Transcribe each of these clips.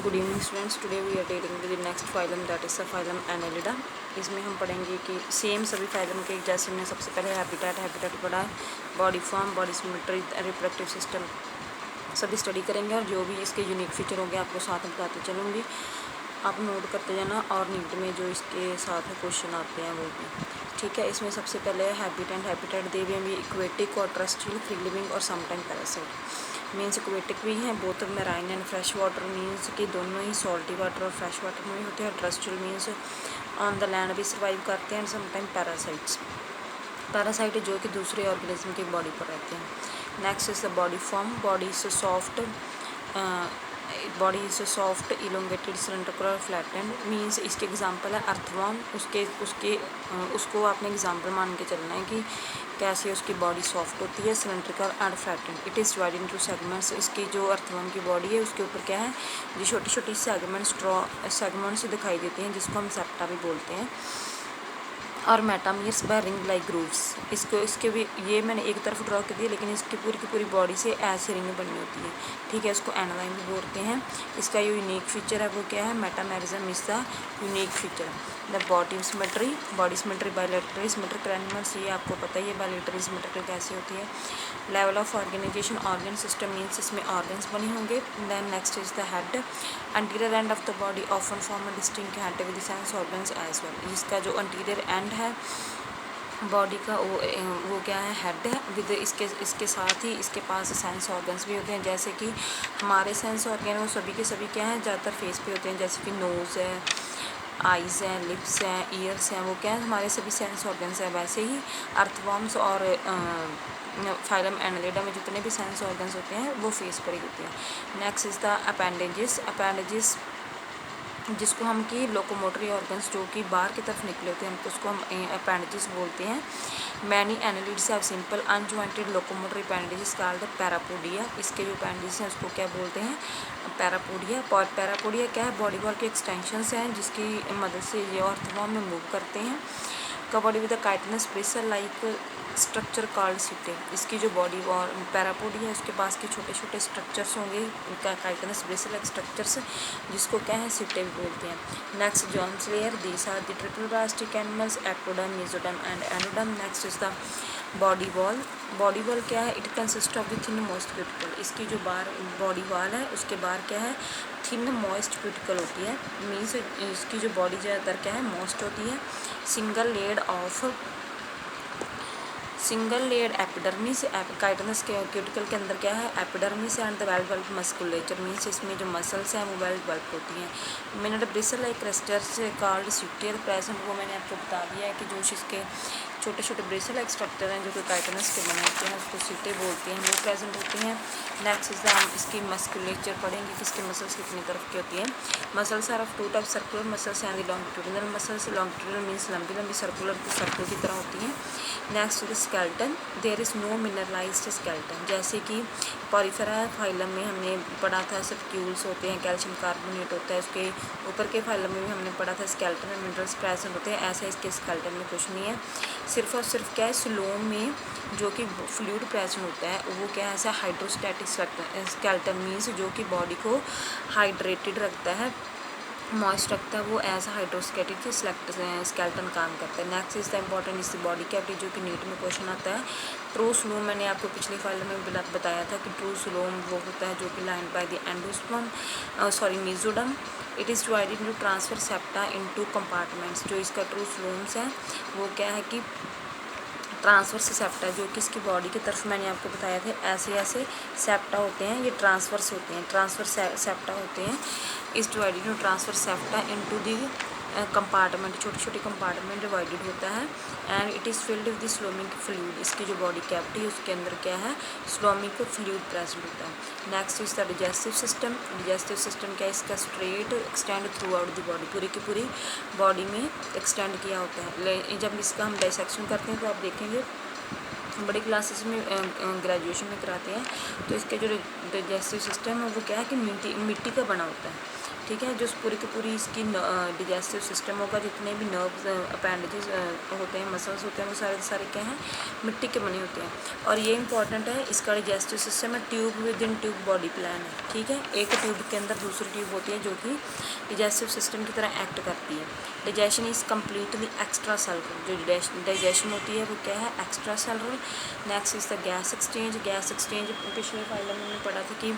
Good evening students, today we are dealing with the next phylum that is the phylum Annelida. इसमें हम पढ़ेंगे कि same सभी phylum के जैसे हमने सबसे पहले हैबिटेट पढ़ा है, body form, body symmetry, reproductive system सभी स्टडी करेंगे और जो भी इसके यूनिक फीचर होंगे आपको साथ में बताते चलूँगी। आप नोट करते जाना और नीट में जो इसके साथ क्वेश्चन आते हैं वो भी ठीक है। इसमें सबसे पहले हैबिटेट दे भी इक्वेटिक और टेरेस्ट्रियल, फ्री लिविंग और समटाइम पैरासाइट। मीन्स इक्वेटिक भी हैं, both marine and fresh water, means कि दोनों ही सॉल्टी वाटर और फ्रेश वाटर में भी होते हैं। Terrestrial means on the land भी सर्वाइव करते हैं। एंड समटाइम पैरासाइट जो कि दूसरे ऑर्गेनिज्म की बॉडी पर रहते हैं। Next is the body form, body is soft elongated cylindrical flattened, means इसके एग्जांपल है अर्थवर्म। उसको आपने एग्जांपल मान के चलना है कि कैसे उसकी बॉडी सॉफ्ट होती है, cylindrical and flattened. It is divided into segments. इसकी जो अर्थवर्म की बॉडी है उसके ऊपर क्या है, जो छोटी छोटी सेगमेंट्स दिखाई देती हैं जिसको हम सेप्टा भी बोलते हैं। और मेटामियर्स बाय रिंग लाइक ग्रूव्स। इसके भी ये मैंने एक तरफ ड्रॉ कर दिया, लेकिन इसकी पूरी की पूरी बॉडी से ऐसे रिंग बनी होती है, ठीक है। इसको एनालाइन भी बोलते हैं। इसका जो यूनिक फीचर है वो क्या है, metamerism is the unique feature. The body symmetry bilateral symmetrical animals, ये आपको पता ही है बायलैटरल सिमेट्रिकल कैसे होती है। Level of organisation, organ system means इसमें ऑर्गन्स बने होंगे। Then next is the head, anterior end of the body often form a distinct head with sense organs as well. इसका जो अंटीरियर एंड है body का वो क्या है, हेड है। विद इसके साथ ही इसके पास सेंस ऑर्गन्स भी होते हैं। जैसे कि हमारे सेंस ऑर्गन वो सभी के सभी क्या हैं, ज़्यादातर फेस पे होते हैं। जैसे कि नोज़ है, आइज़ हैं, लिप्स हैं, ईयर्स हैं, वो क्या है हमारे सभी सेंस ऑर्गन्स हैं। वैसे ही अर्थवर्म्स और फाइलम एनालिडा में जितने भी सेंस ऑर्गन्स होते हैं वो फेस पर ही होते हैं। नेक्स्ट इज़ द अपेंडेजेस जिसको हम कि लोकोमोटरी ऑर्गन्स जो कि बाहर की तरफ निकले होते हैं उसको हम अपेंडेजेस बोलते हैं। Many annelids have simple unjointed locomotory appendages called parapodia. इसके जो अपेंडेजेस हैं उसको क्या बोलते हैं, पैरापोडिया। पैरापोडिया क्या है, बॉडी पार्ट के एक्सटेंशंस हैं जिसकी मदद से ये अर्थवर्म में मूव करते हैं। Covered with the chitinous bristle like structure called setae. इसकी जो बॉडी और पैरापोडी है उसके पास के छोटे छोटे स्ट्रक्चर्स होंगे, उनका काइटिनस ब्रिसल लाइक स्ट्रक्चर्स, जिसको क्या है, सिटे भी बोलते हैं। Next germs layer, these are the triple plastic animals, ectoderm, mesoderm and endoderm. Next is the body wall क्या है, it consist of the thin moist cuticle. इसकी जो बॉडी वॉल है उसके बाहर क्या है, थिन मॉइस्ट क्यूटिकल होती है। मीन्स इसकी जो बॉडी ज़्यादातर क्या है, मॉइस्ट होती है। सिंगल लेयर्ड एपिडर्मिस, काइटिनस के क्यूटिकल के अंदर क्या है, epidermis and the well developed musculature, means इसमें जो मसल्स हैं वो वेल डेवलप होती हैं। Minute bristle like clusters called setae present, वो मैंने आपको बता दिया है कि जो इसके छोटे छोटे ब्रिसल लाइक स्ट्रक्चर हैं जो कि काइटिनस के बने होते हैं उसको सिटे बोलते हैं, वो प्रेजेंट होती हैं। नेक्स्ट इज हम इसकी मस्कुलेचर पढ़ेंगे कि इसकी मसल्स कितनी तरफ की होती हैं। Muscles are of two type, circular muscles and longitudinal muscles. Longitudinal means लंबी लंबी, सर्कुलर की तरह होती हैं। Next is skeleton, there is no mineralised skeleton. जैसे कि पॉरीफेरा फाइलम में हमने पढ़ा था सब्क्यूल्स होते हैं, कैल्शियम कार्बोनेट होता है, उसके ऊपर के फाइलम में भी हमने पढ़ा था स्केल्टन में मिनरल्स प्रेजेंट होते हैं। ऐसा इसके स्केल्टन में कुछ नहीं है, सिर्फ और सिर्फ क्या है, स्लोम में जो कि फ्लूइड प्रेजेंट होता है वो क्या है, ऐसा हाइड्रोस्टैटिक स्केल्टन, मीन्स जो कि बॉडी को हाइड्रेटेड रखता है, मॉइस्ट रखता है, वो एज हाइड्रोस्केटिक स्केल्टन काम करता है। नेक्स्ट इज द इम्पॉर्टेंट इस बॉडी कैविटी जो कि नीट में क्वेश्चन आता है। ट्रू स्लोम मैंने आपको पिछले फाइल में बताया था कि ट्रू स्लोम वो होता है जो कि line by the endosperm mesoderm. It is divided into transfer septa into compartments. जो इसका ट्रू स्लोम्स है वो क्या है कि ट्रांसवर्स सेप्टा, जो कि इसकी बॉडी की तरफ मैंने आपको बताया था ऐसे सेप्टा होते हैं, ये ट्रांसवर्स होते हैं, ट्रांसफर सेप्टा होते हैं। Is divided to transfer septa into the compartment, छोटे छोटे कंपार्टमेंट डिवाइडेड होता है। And it is filled with the coelomic fluid. इसकी जो बॉडी कैविटी है उसके अंदर क्या है, स्लोमिक फ्लूइड प्रेजेंट होता है। Next is the digestive system क्या है, इसका straight extend through out the body, पूरी की पूरी बॉडी में एक्सटेंड किया होता है। जब इसका हम डाइसेक्शन करते हैं तो आप देखेंगे बड़ी क्लासेस में ग्रेजुएशन में कराते हैं, तो इसके जो डाइजेस्टिव सिस्टम है वो क्या है कि मिट्टी का बना होता है। ठीक है। जो पूरी की पूरी इसकी डिजेस्टिव सिस्टम होगा, जितने भी नर्व्स अपेंडेजेस होते हैं, मसल्स होते हैं, वो सारे सारे क्या हैं, मिट्टी के बने होते हैं। और ये इंपॉर्टेंट है, इसका डिजेस्टिव सिस्टम है tube with in tube body plan है, ठीक है। एक ट्यूब के अंदर दूसरी ट्यूब होती है जो कि डिजेस्टिव सिस्टम की तरह एक्ट करती है। Digestion is completely extra cellular, जो डाइजेशन होती है वो क्या है, extra cellular. Next is the gas exchange. Gas exchange पिछले फाइल में हमने पढ़ा था कि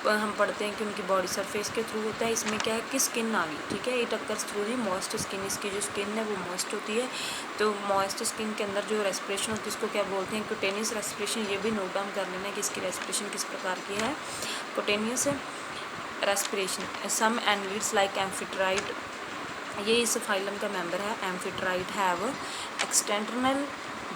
हम पढ़ते हैं कि उनकी बॉडी सरफेस के थ्रू होता है। इसमें क्या है कि स्किन आ गई, ठीक है। It occurs through the moist skin. इसकी जो स्किन है वो मॉइस्ट होती है। तो मॉइस्ट स्किन के अंदर जो रेस्पिरेशन होती है इसको क्या बोलते हैं, क्यूटेनियस रेस्पिरेशन। ये भी नोट डाउन कर लेना कि इसकी रेस्पिरेशन किस प्रकार की है, cutaneous respiration. Some annelids like Amphitrite, ये इस फाइलम का मेंबर है। Amphitrite have external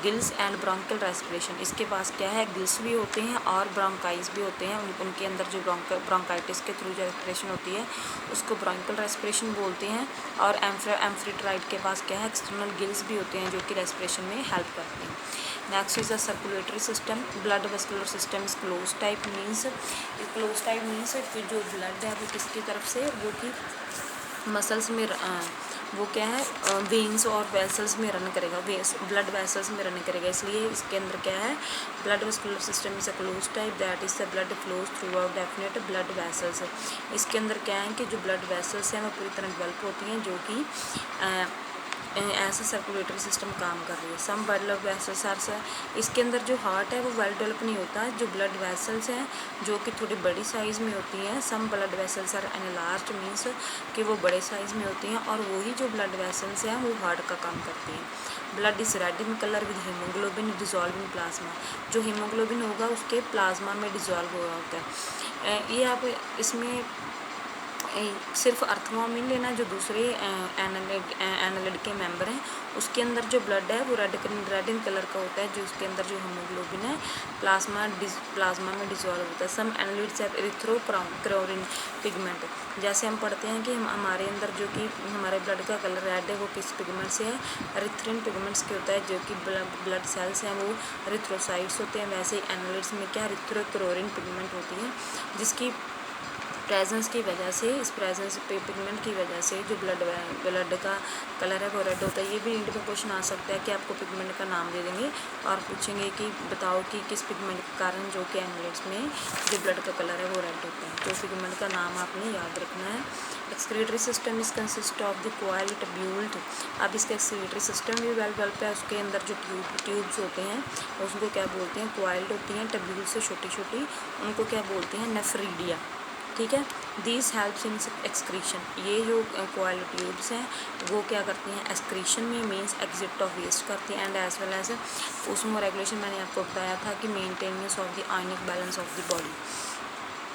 gills and branchial respiration. इसके पास क्या है, गिल्स भी होते हैं और ब्रोंकाइज भी होते हैं। उनके अंदर जो ब्रोंकाइटिस के थ्रू जो रेस्पिरेशन होती है उसको ब्रोंकल रेस्पिरेशन बोलते हैं। और एम्फीट्राइट के पास क्या है, एक्सटर्नल गिल्स भी होते हैं जो कि रेस्पिरेशन में हेल्प करते हैं। Next is the circulatory system. Blood vascular system is close type means, close type means जो ब्लड है वो किसकी तरफ से, वो कि मसल्स में वो क्या है, वेन्स और वेसल्स में रन करेगा, ब्लड वेसल्स में रन करेगा। इसलिए इसके अंदर क्या है, blood vascular system is a close type, that is the blood flows through out definite blood vessels. इसके अंदर क्या है कि जो ब्लड वेसल्स हैं वो पूरी तरह डेवलप होती हैं, जो कि ऐसा सर्कुलेटरी सिस्टम काम कर रही है। सम ब्लड वेसल्स आर, इसके अंदर जो हार्ट है वो वेल डेवलप नहीं होता। जो ब्लड वेसल्स हैं जो कि थोड़ी बड़ी साइज़ में होती हैं, some blood vessels are enlarged means कि वो बड़े साइज़ में होती हैं, और वही जो ब्लड वेसल्स हैं वो हार्ट का काम करती हैं। Blood is red in colour with haemoglobin dissolve in plasma. जो हीमोग्लोबिन होगा उसके प्लाज्मा में डिजॉल्व हुआ होता है। ये आप इसमें सिर्फ अर्थमोमिन लेना, जो दूसरे एनालिड के मेंबर हैं उसके अंदर जो ब्लड है वो रेड इन कलर का होता है, जो उसके अंदर जो हीमोग्लोबिन है प्लाज्मा में डिजॉल्व होता है। सम एनालिड्स हैव एरिथ्रोक्रोरिन पिगमेंट। जैसे हम पढ़ते हैं कि हमारे अंदर जो कि हमारे ब्लड का कलर रेड है वो किस पिगमेंट से है, एरिथ्रिन पिगमेंट्स के होता है। जो कि ब्लड सेल्स हैं वो एरिथ्रोसाइट्स होते हैं, वैसे ही एनालिड्स में क्या एरिथ्रोक्रोरिन पिगमेंट होती है, जिसकी प्रेजेंस की वजह से, इस प्रेजेंस पिगमेंट की वजह से जो ब्लड का कलर है वो रेड होता है। ये भी इंड में क्वेश्चन आ सकता है कि आपको पिगमेंट का नाम दे देंगे और पूछेंगे कि बताओ कि किस पिगमेंट के कारण जो कि एनालिड्स में जो ब्लड का कलर है वो रेड होता है। तो पिगमेंट का नाम आपने याद रखना है। Excretory system is consist of the coiled tubules. अब इसका एक्सक्रीटरी सिस्टम भी वेल डेवलप है। उसके अंदर जो ट्यूब्स होते हैं उसको क्या बोलते हैं, कॉइल्ड होती हैं, टब्यूल से छोटी छोटी, उनको क्या बोलते हैं, नेफ्रीडिया, ठीक है। These helps in excretion. ये जो कॉइल्ड ट्यूब्स हैं वो क्या करती हैं, एक्सक्रीशन में मीन्स एग्जिट ऑफ वेस्ट करती हैं, एंड एज वेल एज उसमें रेगुलेशन मैंने आपको बताया था कि maintenance of the ionic balance of the body.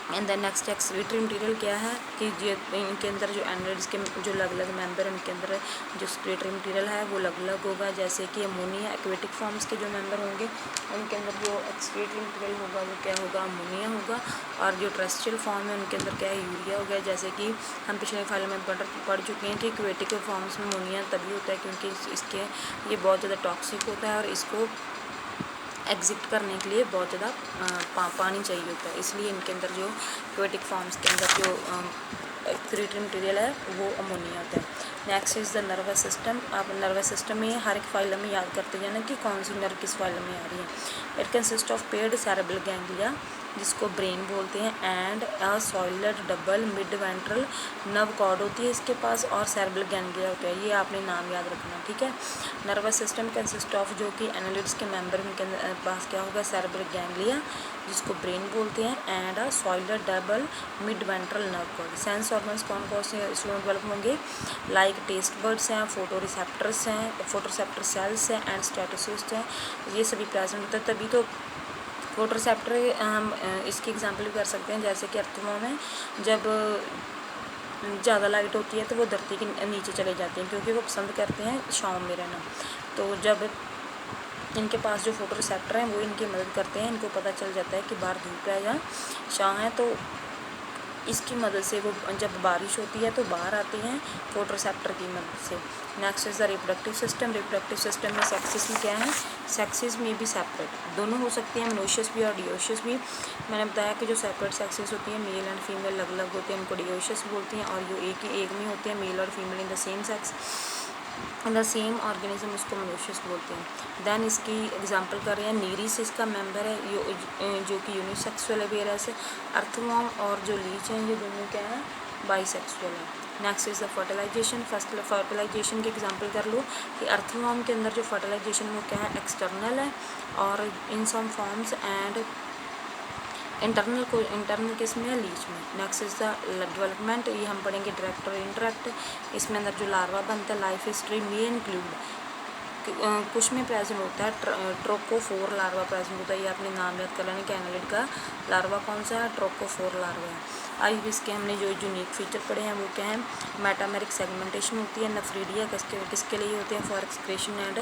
And then next excretory material क्या है कि इनके अंदर जो एनालिड्स के जो अलग अलग मेंबर हैं उनके अंदर जो एक्सक्रीटरी मटीरियल है वो अलग अलग होगा। जैसे कि अमोनिया, एक्वेटिक फॉर्म्स के जो मेंबर होंगे उनके अंदर जो एक्सक्रीटरी मटीरियल होगा वो क्या होगा, अमोनिया होगा। और जो टेरेस्ट्रियल फॉर्म है उनके अंदर क्या है, यूरिया हो गया। जैसे कि हम पिछले फाइल में पढ़ चुके हैं कि एक्वेटिक फॉर्म्स में अमोनिया तभी होता है क्योंकि इसके ये बहुत ज़्यादा टॉक्सिक होता है और इसको एग्जिट करने के लिए बहुत ज़्यादा पानी चाहिए होता है, इसलिए इनके अंदर जो एक्वेटिक फॉर्म्स के अंदर जो एक्सक्रीटरी मटीरियल है वो अमोनिया होता है। Next is the nervous system. आप नर्वस सिस्टम में हर एक फाइल में याद करते जाना कि कौन सी नर्व किस फाइल में आ रही है। It consist of paired cerebral ganglia जिसको ब्रेन बोलते हैं, and a solid double mid ventral nerve cord होती है इसके पास, और सेरेब्रल गैंग्लिया होता है। ये आपने नाम याद रखना, ठीक है। नर्वस सिस्टम कंसिस्ट ऑफ जो कि एनालिड्स के मेंबर उनके पास क्या होगा, सेरेब्रल गैंग्लिया जिसको ब्रेन बोलते हैं, and a solid double mid ventral nerve cord. Sense organs कौन कौन से इसमें डेवलप होंगे, लाइक टेस्ट बर्ड्स हैं, फोटोरिसेप्टर्स हैं, फोटोरिसेप्टर सेल्स हैं, एंड स्टेटोसिस्ट हैं, ये सभी प्रेजेंट होता है। तभी तो फोटोरिसेप्टर हम इसकी एग्जांपल भी कर सकते हैं, जैसे कि अर्थवॉर्म में जब ज़्यादा लाइट होती है तो वो धरती के नीचे चले जाते हैं क्योंकि वो पसंद करते हैं छाँव में रहना। तो जब इनके पास जो फोटोरिसेप्टर हैं वो इनकी मदद करते हैं, इनको पता चल जाता है कि बाहर धूप है या छाँव है, तो इसकी मदद से वो जब बारिश होती है तो बाहर आते हैं फोटोरिसेप्टर की मदद से। Next is the reproductive system. Reproductive system में सेक्सेस में क्या है, सेक्सेस में भी सेपरेट, दोनों हो सकते हैं, मोनोशियस भी और डियोशियस भी। मैंने बताया कि जो सेपरेट सेक्सेस होती हैं मेल एंड फीमेल अलग अलग होते हैं, उनको डियोशियस बोलते हैं, और जो एक में होते हैं मेल और female in the same sex in the same organism, उसको मोनोशियस बोलते हैं। देन इसकी एग्जांपल कर रहे हैं, नीरिस इसका मेंबर है जो कि यूनिसेक्सुअल है, वेरस अर्थवॉर्म और जो लीच हैं ये दोनों क्या है, बाईसेक्सुअल है। Next is the fertilisation. First fertilisation की एग्जांपल कर लो कि अर्थवॉर्म के अंदर जो फर्टिलाइजेशन वो क्या है, एक्सटर्नल है, और इन सम फॉर्म्स एंड इंटरनल किस में है, लीच में। नेक्स्ट इज द डेवलपमेंट, ये हम पढ़ेंगे डायरेक्ट और इंटरेक्ट। इसमें अंदर जो लार्वा बनता है, लाइफ हिस्ट्री में इंक्लूड कुछ में प्रेजेंट होता है, ट्रोकोफोर लार्वा प्रेजेंट होता है, ये आपने नाम याद कर लेना कि एनालिड का लार्वा कौन सा है, ट्रोकोफोर लार्वा है। आई इसके हमने जो यूनिक फीचर पढ़े हैं वो क्या है, मेटामेरिक सेगमेंटेशन होती है, नेफ्रीडिया किसके लिए होते हैं, for excretion and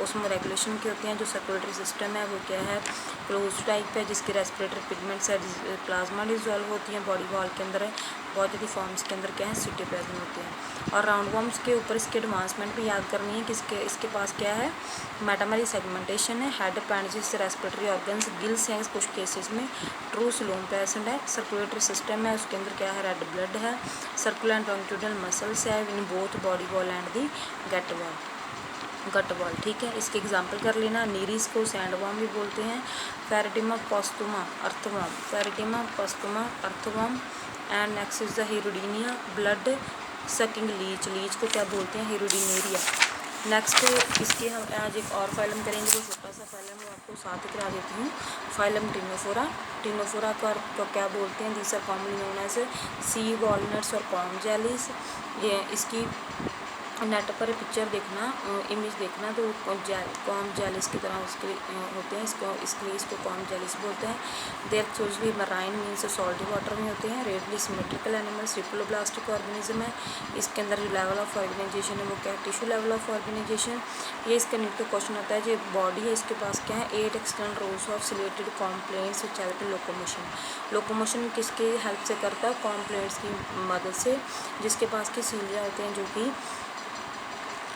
osmo regulation के होते हैं। जो सर्कुलेटरी सिस्टम है वो क्या है, क्लोज टाइप है, जिसकी रेस्पिरेटरी पिगमेंट्स है, प्लाज्मा डिजॉल्व होती हैं बॉडी वॉल के अंदर है, बहुत ज़्यादा फॉर्म्स के अंदर क्या है, सिटी प्रेजेंट होती है। और राउंड वॉर्म्स के ऊपर इसके एडवांसमेंट भी याद करनी है, इसके पास क्या है, मेटामेरिक सेगमेंटेशन है, head appendices respiratory organs, gills हैं कुछ केसेस में, ट्रू स्लोम प्रेजेंट है, सर्कुलेटरी सिस्टम है उसके अंदर क्या है, रेड ब्लड है, सर्कुलर एंड लॉन्गिट्यूडनल मसल्स है in both body wall and the gut wall. ठीक है, इसके एग्जांपल कर लेना, नीरिस को सैंडवॉर्म भी बोलते हैं, Pheretima posthuma earthworm, Pheretima posthuma earthworm. And next is the Hirudinea blood sucking leech को क्या बोलते हैं, हिरोडिनेरिया। नेक्स्ट इसकी हम आज एक और फाइलम करेंगे, जो छोटा सा फाइलम वो आपको साथ ही करा देती हूँ, फाइलम टिनोफोरा। टिनोफोरा को क्या बोलते हैं, these are commonly known as sea walnuts और कॉर्न जेलीज। ये इसकी नेट पर पिक्चर देखना, इमेज देखना, तो कॉर्न जेलिस की तरह उसके होते हैं, इसको कॉर्न जेलिस बोलते हैं। They usually marine means salty water में होते हैं, radially symmetrical animals, triploblastic organism है। इसके अंदर जो लेवल ऑफ ऑर्गेनाइजेशन है वो क्या है, टिश्यू लेवल ऑफ ऑर्गेनाइजेशन। ये इसका न्यूक्लियर क्वेश्चन होता है, जो बॉडी है इसके पास क्या है, 8 external rose of chelated complaints which help in locomotion किसकी हेल्प से करता है, कॉम्प्लेंट्स की मदद से, जिसके पास के सीलिया होते हैं जो कि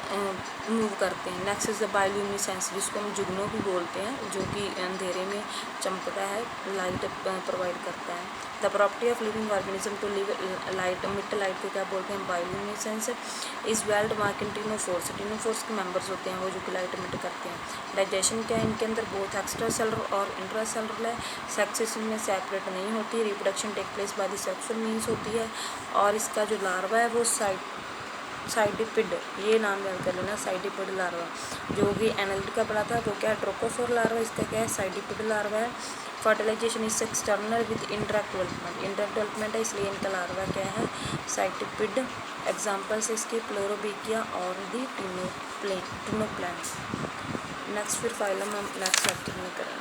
मूव करते हैं। नेक्स्ट इज द बायोल्यूमिनेसेंस, जिसको हम जुगनू भी बोलते हैं, जो कि अंधेरे में चमकता है, लाइट प्रोवाइड करता है। The property of living organism to live light, emit light को क्या बोलते हैं, bioluminescence. Is well marked in ctenophores, ctenophores के मेंबर्स होते हैं वो जो कि लाइट मिट करते हैं। डाइजेशन क्या है, इनके अंदर बोथ एक्स्ट्रा सेलर और इंट्रा सेलर है, सेक्सेस में सेपरेट नहीं होती, reproduction take place by the sexual means होती है। और इसका जो लार्वा है वो साइडिपिड, ये नाम याद कर लेना, साइडिपिड लार्वा, जो कि एनालिड का पढ़ा था वो क्या है, ट्रोकोफोर लार्वा, इसका क्या है, साइडिपिड लार्वा है। Fertilisation is external with indirect development है, इसलिए इनका लार्वा क्या है, साइडिपिड। एग्जाम्पल्स इसके प्लोरोबिकिया और दी टिनोप्लान। नेक्स्ट फिर फाइलम हम नेक्स्ट चैप्टर में करेंगे।